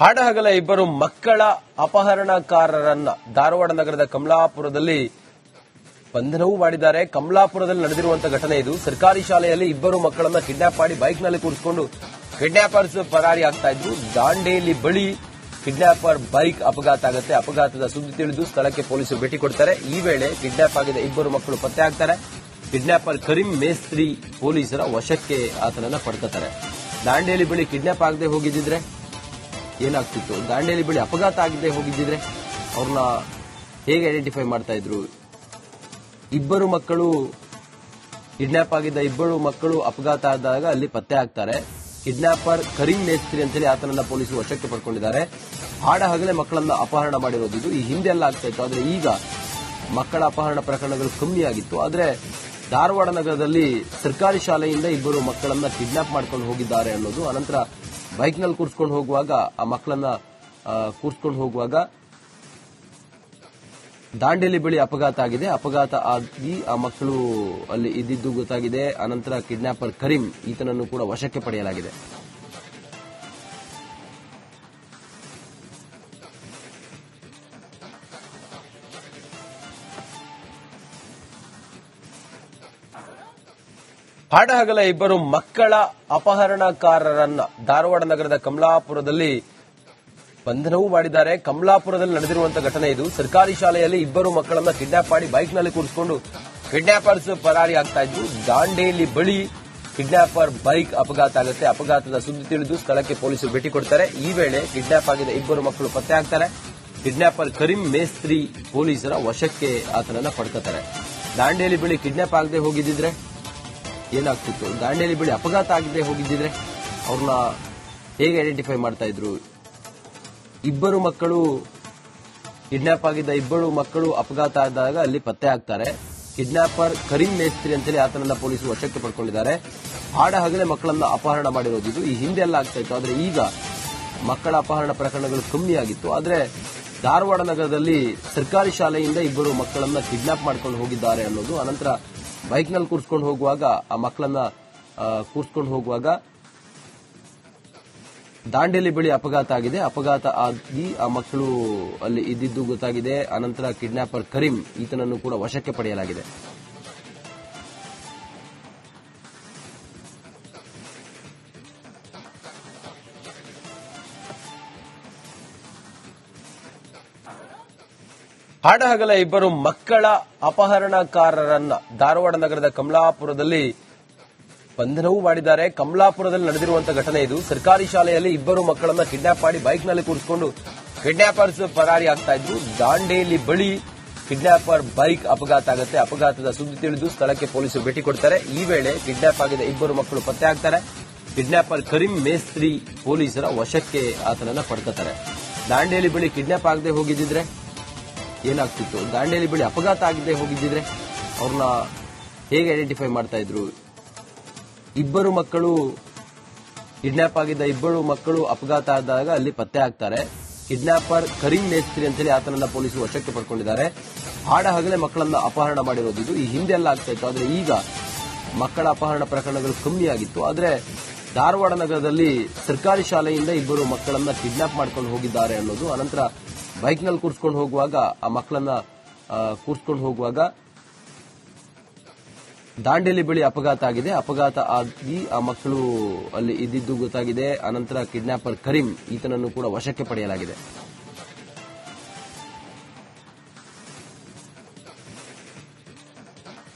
ಹಾಡಹಗಲ ಇಬ್ಬರು ಮಕ್ಕಳ ಅಪಹರಣಕಾರರನ್ನ ಧಾರವಾಡ ನಗರದ ಕಮಲಾಪುರದಲ್ಲಿ ಬಂಧನವೂ ಮಾಡಿದ್ದಾರೆ. ಕಮಲಾಪುರದಲ್ಲಿ ನಡೆದಿರುವಂತಹ ಘಟನೆ ಇದು. ಸರ್ಕಾರಿ ಶಾಲೆಯಲ್ಲಿ ಇಬ್ಬರು ಮಕ್ಕಳನ್ನ ಕಿಡ್ನಾಪ್ ಮಾಡಿ ಬೈಕ್ನಲ್ಲಿ ಕೂರಿಸಿಕೊಂಡು ಕಿಡ್ನಾಪರ್ಸ್ ಪರಾರಿ ಆಗ್ತಾ ಇದ್ರು. ದಾಂಡೇಲಿ ಬಳಿ ಕಿಡ್ನಾಪರ್ ಬೈಕ್ ಅಪಘಾತ ಆಗುತ್ತೆ. ಅಪಘಾತದ ಸುದ್ದಿ ತಿಳಿದು ಸ್ಥಳಕ್ಕೆ ಪೊಲೀಸರು ಭೇಟಿ ಕೊಡ್ತಾರೆ. ಈ ವೇಳೆ ಕಿಡ್ನಾಪ್ ಆಗಿದ್ದ ಇಬ್ಬರು ಮಕ್ಕಳು ಪತ್ತೆ ಆಗ್ತಾರೆ. ಕಿಡ್ನಾಪರ್ ಕರೀಂ ಮೇಸ್ತ್ರಿ ಪೊಲೀಸರ ವಶಕ್ಕೆ ಆತನನ್ನ ಪಡ್ಕೊತಾರೆ. ದಾಂಡೇಲಿ ಬಳಿ ಕಿಡ್ನಾಪ್ ಆಗದೆ ಹೋಗಿದ್ದಿದ್ರೆ ಏನಾಗ್ತಿತ್ತು? ದಾಂಡೇಲಿ ಬಳಿ ಅಪಘಾತ ಆಗದೆ ಹೋಗಿದ್ದಿದ್ರೆ ಅವ್ರನ್ನ ಹೇಗೆ ಐಡೆಂಟಿಫೈ ಮಾಡ್ತಾ ಇದ್ರು? ಇಬ್ಬರು ಮಕ್ಕಳು ಕಿಡ್ನಾಪ್ ಆಗಿದ್ದ ಇಬ್ಬರು ಮಕ್ಕಳು ಅಪಘಾತ ಆದಾಗ ಅಲ್ಲಿ ಪತ್ತೆ ಆಗ್ತಾರೆ. ಕಿಡ್ನಾಪರ್ ಕರೀಂ ಮೇಸ್ತ್ರಿ ಅಂತೇಳಿ ಆತನನ್ನ ಪೊಲೀಸರು ವಶಕ್ಕೆ ಪಡ್ಕೊಂಡಿದ್ದಾರೆ. ಹಾಡಹಗಲೇ ಮಕ್ಕಳನ್ನ ಅಪಹರಣ ಮಾಡಿರೋದು ಈ ಹಿಂದೆ ಎಲ್ಲ ಆಗ್ತಾ ಇತ್ತು. ಆದ್ರೆ ಈಗ ಮಕ್ಕಳ ಅಪಹರಣ ಪ್ರಕರಣಗಳು ಕಮ್ಮಿ ಆಗಿತ್ತು. ಆದ್ರೆ ಧಾರವಾಡ ನಗರದಲ್ಲಿ ಸರ್ಕಾರಿ ಶಾಲೆಯಿಂದ ಇಬ್ಬರು ಮಕ್ಕಳನ್ನ ಕಿಡ್ನಾಪ್ ಮಾಡ್ಕೊಂಡು ಹೋಗಿದ್ದಾರೆ ಅನ್ನೋದು. ಅನಂತರ ಬೈಕ್ನಲ್ಲಿ ಕೂರಿಸ್ಕೊಂಡು ಹೋಗುವಾಗ ಆ ಮಕ್ಕಳನ್ನ ಕೂರಿಸ್ಕೊಂಡು ಹೋಗುವಾಗ ದಾಂಡೇಲಿ ಬಳಿ ಅಪಘಾತ ಆಗಿದೆ. ಅಪಘಾತ ಆಗಿ ಆ ಮಕ್ಕಳು ಅಲ್ಲಿ ಇದ್ದಿದ್ದು ಗೊತ್ತಾಗಿದೆ. ಅನಂತರ ಕಿಡ್ನಾಪರ್ ಕರೀಂ ಈತನನ್ನು ಕೂಡ ವಶಕ್ಕೆ ಪಡೆಯಲಾಗಿದೆ. ಹಾಡಹಗಲ ಇಬ್ಬರು ಮಕ್ಕಳ ಅಪಹರಣಕಾರರನ್ನ ಧಾರವಾಡ ನಗರದ ಕಮಲಾಪುರದಲ್ಲಿ ಬಂಧನವೂ ಮಾಡಿದ್ದಾರೆ. ಕಮಲಾಪುರದಲ್ಲಿ ನಡೆದಿರುವಂತಹ ಘಟನೆ ಇದು. ಸರ್ಕಾರಿ ಶಾಲೆಯಲ್ಲಿ ಇಬ್ಬರು ಮಕ್ಕಳನ್ನ ಕಿಡ್ನಾಪ್ ಮಾಡಿ ಬೈಕ್ನಲ್ಲಿ ಕೂರಿಸಿಕೊಂಡು ಕಿಡ್ನಾಪರ್ಸ್ ಪರಾರಿ ಆಗ್ತಾ ಇದ್ರು. ದಾಂಡೇಲಿ ಬಳಿ ಕಿಡ್ನಾಪರ್ ಬೈಕ್ ಅಪಘಾತ ಆಗುತ್ತೆ. ಅಪಘಾತದ ಸುದ್ದಿ ತಿಳಿದು ಸ್ಥಳಕ್ಕೆ ಪೊಲೀಸರು ಭೇಟಿ ಕೊಡ್ತಾರೆ. ಈ ವೇಳೆ ಕಿಡ್ನಾಪ್ ಆಗಿದ್ದ ಇಬ್ಬರು ಮಕ್ಕಳು ಪತ್ತೆ ಆಗ್ತಾರೆ. ಕಿಡ್ನಾಪರ್ ಕರೀಂ ಮೇಸ್ತ್ರಿ ಪೊಲೀಸರ ವಶಕ್ಕೆ ಆತನನ್ನ ಪಡ್ಕೊತಾರೆ. ದಾಂಡೇಲಿ ಬಳಿ ಕಿಡ್ನಾಪ್ ಆಗದೆ ಹೋಗಿದ್ದಿದ್ರೆ ಏನಾಗ್ತಿತ್ತು? ದಾಂಡೇಲಿ ಬಳಿ ಅಪಘಾತ ಆಗದೆ ಹೋಗಿದ್ದಿದ್ರೆ ಅವ್ರನ್ನ ಹೇಗೆ ಐಡೆಂಟಿಫೈ ಮಾಡ್ತಾ ಇದ್ರು? ಇಬ್ಬರು ಮಕ್ಕಳು ಕಿಡ್ನಾಪ್ ಆಗಿದ್ದ ಇಬ್ಬರು ಮಕ್ಕಳು ಅಪಘಾತ ಆದಾಗ ಅಲ್ಲಿ ಪತ್ತೆ ಆಗ್ತಾರೆ. ಕಿಡ್ನಾಪರ್ ಕರೀಂ ಮೇಸ್ತ್ರಿ ಅಂತೇಳಿ ಆತನನ್ನ ಪೊಲೀಸರು ವಶಕ್ಕೆ ಪಡ್ಕೊಂಡಿದ್ದಾರೆ. ಹಾಡಹಗಲೇ ಮಕ್ಕಳನ್ನ ಅಪಹರಣ ಮಾಡಿರೋದು ಈ ಹಿಂದೆ ಎಲ್ಲ ಆಗ್ತಾ ಇತ್ತು. ಆದ್ರೆ ಈಗ ಮಕ್ಕಳ ಅಪಹರಣ ಪ್ರಕರಣಗಳು ಕಮ್ಮಿ ಆಗಿತ್ತು. ಆದ್ರೆ ಧಾರವಾಡ ನಗರದಲ್ಲಿ ಸರ್ಕಾರಿ ಶಾಲೆಯಿಂದ ಇಬ್ಬರು ಮಕ್ಕಳನ್ನ ಕಿಡ್ನಾಪ್ ಮಾಡ್ಕೊಂಡು ಹೋಗಿದ್ದಾರೆ ಅನ್ನೋದು. ಅನಂತರ ಬೈಕ್ನಲ್ಲಿ ಕೂರಿಸ್ಕೊಂಡು ಹೋಗುವಾಗ ಆ ಮಕ್ಕಳನ್ನ ಕೂರಿಸ್ಕೊಂಡು ಹೋಗುವಾಗ ದಾಂಡೇಲಿ ಬಳಿ ಅಪಘಾತ ಆಗಿದೆ. ಅಪಘಾತ ಆಗಿ ಆ ಮಕ್ಕಳು ಅಲ್ಲಿ ಇದ್ದಿದ್ದು ಗೊತ್ತಾಗಿದೆ. ಅನಂತರ ಕಿಡ್ನಾಪರ್ ಕರೀಂ ಈತನನ್ನು ಕೂಡ ವಶಕ್ಕೆ ಪಡೆಯಲಾಗಿದೆ. ಹಾಡಹಗಲ ಇಬ್ಬರು ಮಕ್ಕಳ ಅಪಹರಣಕಾರರನ್ನ ಧಾರವಾಡ ನಗರದ ಕಮಲಾಪುರದಲ್ಲಿ ಬಂಧನವೂ ಮಾಡಿದ್ದಾರೆ. ಕಮಲಾಪುರದಲ್ಲಿ ನಡೆದಿರುವಂತಹ ಘಟನೆ ಇದು. ಸರ್ಕಾರಿ ಶಾಲೆಯಲ್ಲಿ ಇಬ್ಬರು ಮಕ್ಕಳನ್ನ ಕಿಡ್ನಾಪ್ ಮಾಡಿ ಬೈಕ್ನಲ್ಲಿ ಕೂರಿಸಿಕೊಂಡು ಕಿಡ್ನಾಪರ್ಸ್ ಪರಾರಿ ಆಗ್ತಾ ಇದ್ರು. ದಾಂಡೇಲಿ ಬಳಿ ಕಿಡ್ನಾಪರ್ ಬೈಕ್ ಅಪಘಾತ ಆಗುತ್ತೆ. ಅಪಘಾತದ ಸುದ್ದಿ ತಿಳಿದು ಸ್ಥಳಕ್ಕೆ ಪೊಲೀಸರು ಭೇಟಿ ಕೊಡ್ತಾರೆ. ಈ ವೇಳೆ ಕಿಡ್ನಾಪ್ ಆಗಿದ್ದ ಇಬ್ಬರು ಮಕ್ಕಳು ಪತ್ತೆ ಆಗ್ತಾರೆ. ಕಿಡ್ನಾಪರ್ ಕರೀಂ ಮೇಸ್ತ್ರಿ ಪೊಲೀಸರ ವಶಕ್ಕೆ ಆತನನ್ನ ಪಡ್ಕೊತಾರೆ. ದಾಂಡೇಲಿ ಬಳಿ ಕಿಡ್ನಾಪ್ ಆಗದೆ ಹೋಗಿದ್ದಿದ್ರೆ ಏನಾಗ್ತಿತ್ತು? ದಾಂಡೇಲಿ ಬಳಿ ಅಪಘಾತ ಆಗದೆ ಹೋಗಿದ್ದಿದ್ರೆ ಅವ್ರನ್ನ ಹೇಗೆ ಐಡೆಂಟಿಫೈ ಮಾಡ್ತಾ ಇದ್ರು? ಇಬ್ಬರು ಮಕ್ಕಳು ಕಿಡ್ನಾಪ್ ಆಗಿದ್ದ ಇಬ್ಬರು ಮಕ್ಕಳು ಅಪಘಾತ ಆದಾಗ ಅಲ್ಲಿ ಪತ್ತೆ ಆಗ್ತಾರೆ. ಕಿಡ್ನಾಪರ್ ಕರೀಂ ಮೇಸ್ತ್ರಿ ಅಂತೇಳಿ ಆತನನ್ನ ಪೊಲೀಸರು ವಶಕ್ಕೆ ಪಡ್ಕೊಂಡಿದ್ದಾರೆ. ಹಾಡಹಗಲೇ ಮಕ್ಕಳನ್ನ ಅಪಹರಣ ಮಾಡಿರೋದು ಈ ಹಿಂದೆ ಎಲ್ಲ ಆಗ್ತಾ ಇತ್ತು. ಆದ್ರೆ ಈಗ ಮಕ್ಕಳ ಅಪಹರಣ ಪ್ರಕರಣಗಳು ಕಮ್ಮಿ ಆಗಿತ್ತು. ಆದ್ರೆ ಧಾರವಾಡ ನಗರದಲ್ಲಿ ಸರ್ಕಾರಿ ಶಾಲೆಯಿಂದ ಇಬ್ಬರು ಮಕ್ಕಳನ್ನ ಕಿಡ್ನಾಪ್ ಮಾಡ್ಕೊಂಡು ಹೋಗಿದ್ದಾರೆ ಅನ್ನೋದು. ಅನಂತರ ಬೈಕ್ನಲ್ಲಿ ಕೂರಿಸ್ಕೊಂಡು ಹೋಗುವಾಗ ಆ ಮಕ್ಕಳನ್ನ ಕೂರಿಸ್ಕೊಂಡು ಹೋಗುವಾಗ ದಾಂಡೇಲಿ ಬಳಿ ಅಪಘಾತ ಆಗಿದೆ. ಅಪಘಾತ ಆಗಿ ಆ ಮಕ್ಕಳು ಅಲ್ಲಿ ಇದ್ದಿದ್ದು ಗೊತ್ತಾಗಿದೆ. ಅನಂತರ ಕಿಡ್ನಾಪರ್ ಕರೀಂ ಈತನನ್ನು ಕೂಡ ವಶಕ್ಕೆ ಪಡೆಯಲಾಗಿದೆ.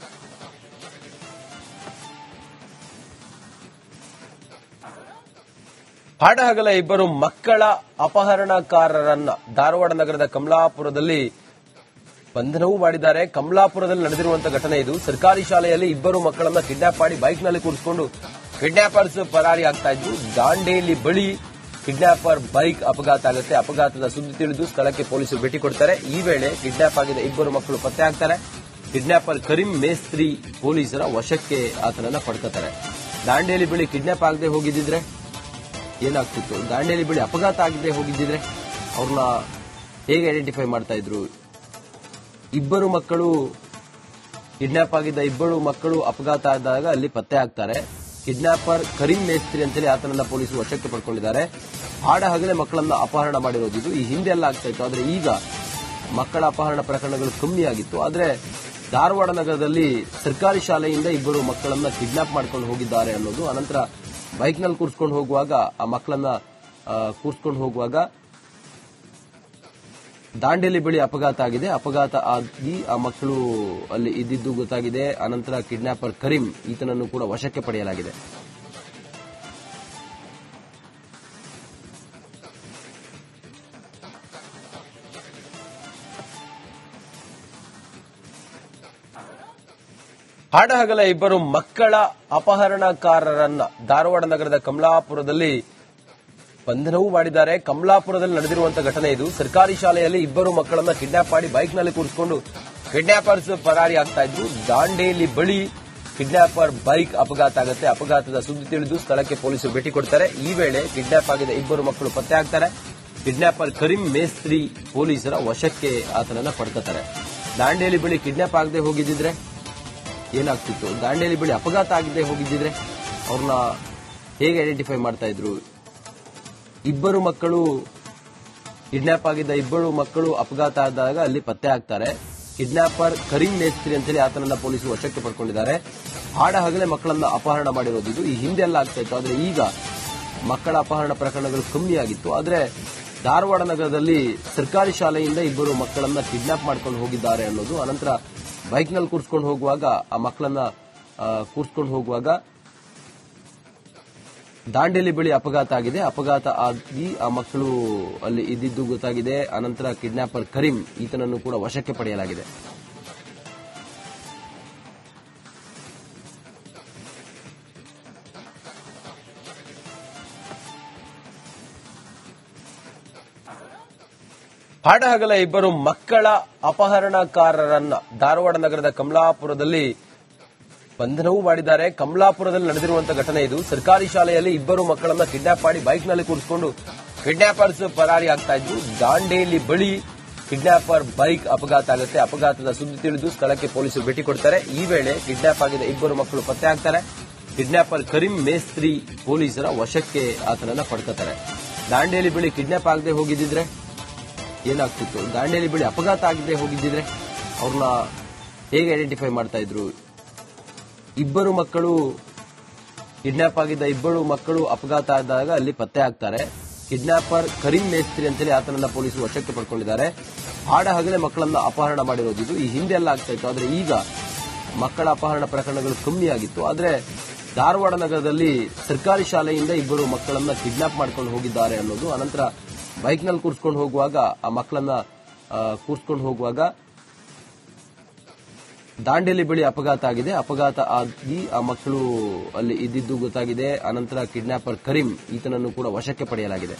ಹಾಡಹಗಲ ಇಬ್ಬರು ಮಕ್ಕಳ ಅಪಹರಣಕಾರರನ್ನ ಧಾರವಾಡ ನಗರದ ಕಮಲಾಪುರದಲ್ಲಿ ಬಂಧನವೂ ಮಾಡಿದ್ದಾರೆ. ಕಮಲಾಪುರದಲ್ಲಿ ನಡೆದಿರುವಂತಹ ಘಟನೆ ಇದು. ಸರ್ಕಾರಿ ಶಾಲೆಯಲ್ಲಿ ಇಬ್ಬರು ಮಕ್ಕಳನ್ನ ಕಿಡ್ನಾಪ್ ಮಾಡಿ ಬೈಕ್ನಲ್ಲಿ ಕೂರಿಸಿಕೊಂಡು ಕಿಡ್ನಾಪರ್ಸ್ ಪರಾರಿ ಆಗ್ತಾ ಇದ್ರು. ದಾಂಡೇಲಿ ಬಳಿ ಕಿಡ್ನಾಪರ್ ಬೈಕ್ ಅಪಘಾತ ಆಗುತ್ತೆ. ಅಪಘಾತದ ಸುದ್ದಿ ತಿಳಿದು ಸ್ಥಳಕ್ಕೆ ಪೊಲೀಸರು ಭೇಟಿ ಕೊಡ್ತಾರೆ. ಈ ವೇಳೆ ಕಿಡ್ನಾಪ್ ಆಗಿದ್ದ ಇಬ್ಬರು ಮಕ್ಕಳು ಪತ್ತೆ ಆಗ್ತಾರೆ. ಕಿಡ್ನಾಪರ್ ಕರೀಂ ಮೇಸ್ತ್ರಿ ಪೊಲೀಸರ ವಶಕ್ಕೆ ಆತನನ್ನ ಪಡ್ಕೊತಾರೆ. ದಾಂಡೇಲಿ ಬಳಿ ಕಿಡ್ನಾಪ್ ಆಗದೆ ಹೋಗಿದ್ದಿದ್ರೆ ಏನಾಗ್ತಿತ್ತು? ದಾಂಡೇಲಿ ಬಳಿ ಅಪಘಾತ ಆಗದೆ ಹೋಗಿದ್ದಿದ್ರೆ ಅವ್ರನ್ನ ಹೇಗೆ ಐಡೆಂಟಿಫೈ ಮಾಡ್ತಾ ಇದ್ರು? ಇಬ್ಬರು ಮಕ್ಕಳು ಕಿಡ್ನಾಪ್ ಆಗಿದ್ದ ಇಬ್ಬರು ಮಕ್ಕಳು ಅಪಘಾತ ಆದಾಗ ಅಲ್ಲಿ ಪತ್ತೆ ಆಗ್ತಾರೆ. ಕಿಡ್ನಾಪರ್ ಕರೀಂ ಮೇಸ್ತ್ರಿ ಅಂತೇಳಿ ಆತನನ್ನ ಪೊಲೀಸರು ವಶಕ್ಕೆ ಪಡ್ಕೊಂಡಿದ್ದಾರೆ. ಹಾಡ ಹಗಲೇ ಮಕ್ಕಳನ್ನ ಅಪಹರಣ ಮಾಡಿರೋದು ಇದು. ಈ ಹಿಂದೆ ಎಲ್ಲ ಆಗ್ತಾ ಇತ್ತು, ಆದ್ರೆ ಈಗ ಮಕ್ಕಳ ಅಪಹರಣ ಪ್ರಕರಣಗಳು ಕಮ್ಮಿ ಆಗಿತ್ತು. ಆದ್ರೆ ಧಾರವಾಡ ನಗರದಲ್ಲಿ ಸರ್ಕಾರಿ ಶಾಲೆಯಿಂದ ಇಬ್ಬರು ಮಕ್ಕಳನ್ನ ಕಿಡ್ನಾಪ್ ಮಾಡ್ಕೊಂಡು ಹೋಗಿದ್ದಾರೆ ಅನ್ನೋದು. ಅನಂತರ ಬೈಕ್ನಲ್ಲಿ ಕೂರಿಸ್ಕೊಂಡು ಹೋಗುವಾಗ ಆ ಮಕ್ಕಳನ್ನ ಕೂರಿಸ್ಕೊಂಡು ಹೋಗುವಾಗ ದಾಂಡೇಲಿ ಬಳಿ ಅಪಘಾತ ಆಗಿದೆ. ಅಪಘಾತ ಆಗಿ ಆ ಮಕ್ಕಳು ಅಲ್ಲಿ ಇದ್ದಿದ್ದು ಗೊತ್ತಾಗಿದೆ. ಅನಂತರ ಕಿಡ್ನಾಪರ್ ಕರೀಂ ಈತನನ್ನು ಕೂಡ ವಶಕ್ಕೆ ಪಡೆಯಲಾಗಿದೆ. ಹಾಡಹಗಲ ಇಬ್ಬರು ಮಕ್ಕಳ ಅಪಹರಣಕಾರರನ್ನ ಧಾರವಾಡ ನಗರದ ಕಮಲಾಪುರದಲ್ಲಿ ಬಂಧನವೂ ಮಾಡಿದ್ದಾರೆ. ಕಮಲಾಪುರದಲ್ಲಿ ನಡೆದಿರುವಂತಹ ಘಟನೆ ಇದು. ಸರ್ಕಾರಿ ಶಾಲೆಯಲ್ಲಿ ಇಬ್ಬರು ಮಕ್ಕಳನ್ನ ಕಿಡ್ನಾಪ್ ಮಾಡಿ ಬೈಕ್ನಲ್ಲಿ ಕೂರಿಸಿಕೊಂಡು ಕಿಡ್ನಾಪರ್ಸ್ ಪರಾರಿ ಆಗ್ತಾ ಇದ್ರು. ದಾಂಡೇಲಿ ಬಳಿ ಕಿಡ್ನಾಪರ್ ಬೈಕ್ ಅಪಘಾತ ಆಗುತ್ತೆ. ಅಪಘಾತದ ಸುದ್ದಿ ತಿಳಿದು ಸ್ಥಳಕ್ಕೆ ಪೊಲೀಸರು ಭೇಟಿ ಕೊಡ್ತಾರೆ. ಈ ವೇಳೆ ಕಿಡ್ನಾಪ್ ಆಗಿದ್ದ ಇಬ್ಬರು ಮಕ್ಕಳು ಪತ್ತೆ ಆಗ್ತಾರೆ. ಕಿಡ್ನಾಪರ್ ಕರೀಂ ಮೇಸ್ತ್ರಿ ಪೊಲೀಸರ ವಶಕ್ಕೆ ಆತನನ್ನ ಪಡ್ಕೊತಾರೆ. ದಾಂಡೇಲಿ ಬಳಿ ಕಿಡ್ನಾಪ್ ಆಗದೆ ಹೋಗಿದ್ದಿದ್ರೆ ಏನಾಗ್ತಿತ್ತು? ದಾಂಡೇಲಿ ಬಳಿ ಅಪಘಾತ ಆಗದೆ ಹೋಗಿದ್ದಿದ್ರೆ ಅವ್ರನ್ನ ಹೇಗೆ ಐಡೆಂಟಿಫೈ ಮಾಡ್ತಾ ಇದ್ರು? ಇಬ್ಬರು ಮಕ್ಕಳು ಕಿಡ್ನಾಪ್ ಆಗಿದ್ದ ಇಬ್ಬರು ಮಕ್ಕಳು ಅಪಘಾತ ಆದಾಗ ಅಲ್ಲಿ ಪತ್ತೆ ಆಗ್ತಾರೆ. ಕಿಡ್ನಾಪರ್ ಕರೀಂ ಮೇಸ್ತ್ರಿ ಅಂತೇಳಿ ಆತನನ್ನ ಪೊಲೀಸರು ವಶಕ್ಕೆ ಪಡ್ಕೊಂಡಿದ್ದಾರೆ. ಹಾಡ ಹಗಲೇ ಮಕ್ಕಳನ್ನ ಅಪಹರಣ ಮಾಡಿರೋದು ಇದು. ಈ ಹಿಂದೆ ಎಲ್ಲ ಆಗ್ತಾ ಇತ್ತು, ಆದ್ರೆ ಈಗ ಮಕ್ಕಳ ಅಪಹರಣ ಪ್ರಕರಣಗಳು ಕಮ್ಮಿ ಆಗಿತ್ತು. ಆದ್ರೆ ಧಾರವಾಡ ನಗರದಲ್ಲಿ ಸರ್ಕಾರಿ ಶಾಲೆಯಿಂದ ಇಬ್ಬರು ಮಕ್ಕಳನ್ನ ಕಿಡ್ನಾಪ್ ಮಾಡ್ಕೊಂಡು ಹೋಗಿದ್ದಾರೆ ಅನ್ನೋದು. ಅನಂತರ ಬೈಕ್ನಲ್ಲಿ ಕೂರಿಸ್ಕೊಂಡು ಹೋಗುವಾಗ ಆ ಮಕ್ಕಳನ್ನ ಕೂರಿಸ್ಕೊಂಡು ಹೋಗುವಾಗ ದಾಂಡೇಲಿ ಬಳಿ ಅಪಘಾತ ಆಗಿದೆ. ಅಪಘಾತ ಆಗಿ ಆ ಮಕ್ಕಳು ಅಲ್ಲಿ ಇದ್ದಿದ್ದು ಗೊತ್ತಾಗಿದೆ. ಅನಂತರ ಕಿಡ್ನಾಪರ್ ಕರೀಂ ಈತನನ್ನು ಕೂಡ ವಶಕ್ಕೆ ಪಡೆಯಲಾಗಿದೆ. ಹಾಡಹಗಲ ಇಬ್ಬರು ಮಕ್ಕಳ ಅಪಹರಣಕಾರರನ್ನ ಧಾರವಾಡ ನಗರದ ಕಮಲಾಪುರದಲ್ಲಿ ಬಂಧನವೂ ಮಾಡಿದ್ದಾರೆ. ಕಮಲಾಪುರದಲ್ಲಿ ನಡೆದಿರುವಂತಹ ಘಟನೆ ಇದು. ಸರ್ಕಾರಿ ಶಾಲೆಯಲ್ಲಿ ಇಬ್ಬರು ಮಕ್ಕಳನ್ನ ಕಿಡ್ನಾಪ್ ಮಾಡಿ ಬೈಕ್ನಲ್ಲಿ ಕೂರಿಸಿಕೊಂಡು ಕಿಡ್ನಾಪರ್ಸ್ ಪರಾರಿ ಆಗ್ತಾ ಇದ್ರು. ದಾಂಡೇಲಿ ಬಳಿ ಕಿಡ್ನಾಪರ್ ಬೈಕ್ ಅಪಘಾತ ಆಗುತ್ತೆ. ಅಪಘಾತದ ಸುದ್ದಿ ತಿಳಿದು ಸ್ಥಳಕ್ಕೆ ಪೊಲೀಸರು ಭೇಟಿ ಕೊಡ್ತಾರೆ. ಈ ವೇಳೆ ಕಿಡ್ನಾಪ್ ಆಗಿದ್ದ ಇಬ್ಬರು ಮಕ್ಕಳು ಪತ್ತೆ ಆಗ್ತಾರೆ. ಕಿಡ್ನಾಪರ್ ಕರೀಂ ಮೇಸ್ತ್ರಿ ಪೊಲೀಸರ ವಶಕ್ಕೆ ಆತನನ್ನ ಪಡ್ಕೊತಾರೆ. ದಾಂಡೇಲಿ ಬಳಿ ಕಿಡ್ನಾಪ್ ಆಗದೆ ಹೋಗಿದ್ದಿದ್ರೆ ಏನಾಗ್ತಿತ್ತು? ದಾಂಡೇಲಿ ಬಳಿ ಅಪಘಾತ ಆಗದೆ ಹೋಗಿದ್ದಿದ್ರೆ ಅವ್ರನ್ನ ಹೇಗೆ ಐಡೆಂಟಿಫೈ ಮಾಡ್ತಾ ಇದ್ರು? ಇಬ್ಬರು ಮಕ್ಕಳು ಕಿಡ್ನಾಪ್ ಆಗಿದ್ದ ಇಬ್ಬರು ಮಕ್ಕಳು ಅಪಘಾತ ಆದಾಗ ಅಲ್ಲಿ ಪತ್ತೆ ಆಗ್ತಾರೆ. ಕಿಡ್ನಾಪರ್ ಕರೀಂ ಮೇಸ್ತ್ರಿ ಅಂತೇಳಿ ಆತನನ್ನ ಪೊಲೀಸರು ವಶಕ್ಕೆ ಪಡ್ಕೊಂಡಿದ್ದಾರೆ. ಹಾಡ ಹಗಲೇ ಮಕ್ಕಳನ್ನ ಅಪಹರಣ ಮಾಡಿರೋದು ಇದು. ಈ ಹಿಂದೆ ಎಲ್ಲ ಆಗ್ತಾ ಇತ್ತು, ಆದ್ರೆ ಈಗ ಮಕ್ಕಳ ಅಪಹರಣ ಪ್ರಕರಣಗಳು ಕಮ್ಮಿ ಆಗಿತ್ತು. ಆದ್ರೆ ಧಾರವಾಡ ನಗರದಲ್ಲಿ ಸರ್ಕಾರಿ ಶಾಲೆಯಿಂದ ಇಬ್ಬರು ಮಕ್ಕಳನ್ನ ಕಿಡ್ನಾಪ್ ಮಾಡ್ಕೊಂಡು ಹೋಗಿದ್ದಾರೆ ಅನ್ನೋದು. ಅನಂತರ ಬೈಕ್ನಲ್ಲಿ ಕೂರಿಸ್ಕೊಂಡು ಹೋಗುವಾಗ ಆ ಮಕ್ಕಳನ್ನ ಕೂರಿಸ್ಕೊಂಡು ಹೋಗುವಾಗ ದಾಂಡೇಲಿ ಬಳಿ ಅಪಘಾತ ಆಗಿದೆ. ಅಪಘಾತ ಆಗಿ ಆ ಮಕ್ಕಳು ಅಲ್ಲಿ ಇದ್ದಿದ್ದು ಗೊತ್ತಾಗಿದೆ. ಅನಂತರ ಕಿಡ್ನಾಪರ್ ಕರೀಂ ಈತನನ್ನು ಕೂಡ ವಶಕ್ಕೆ ಪಡೆಯಲಾಗಿದೆ.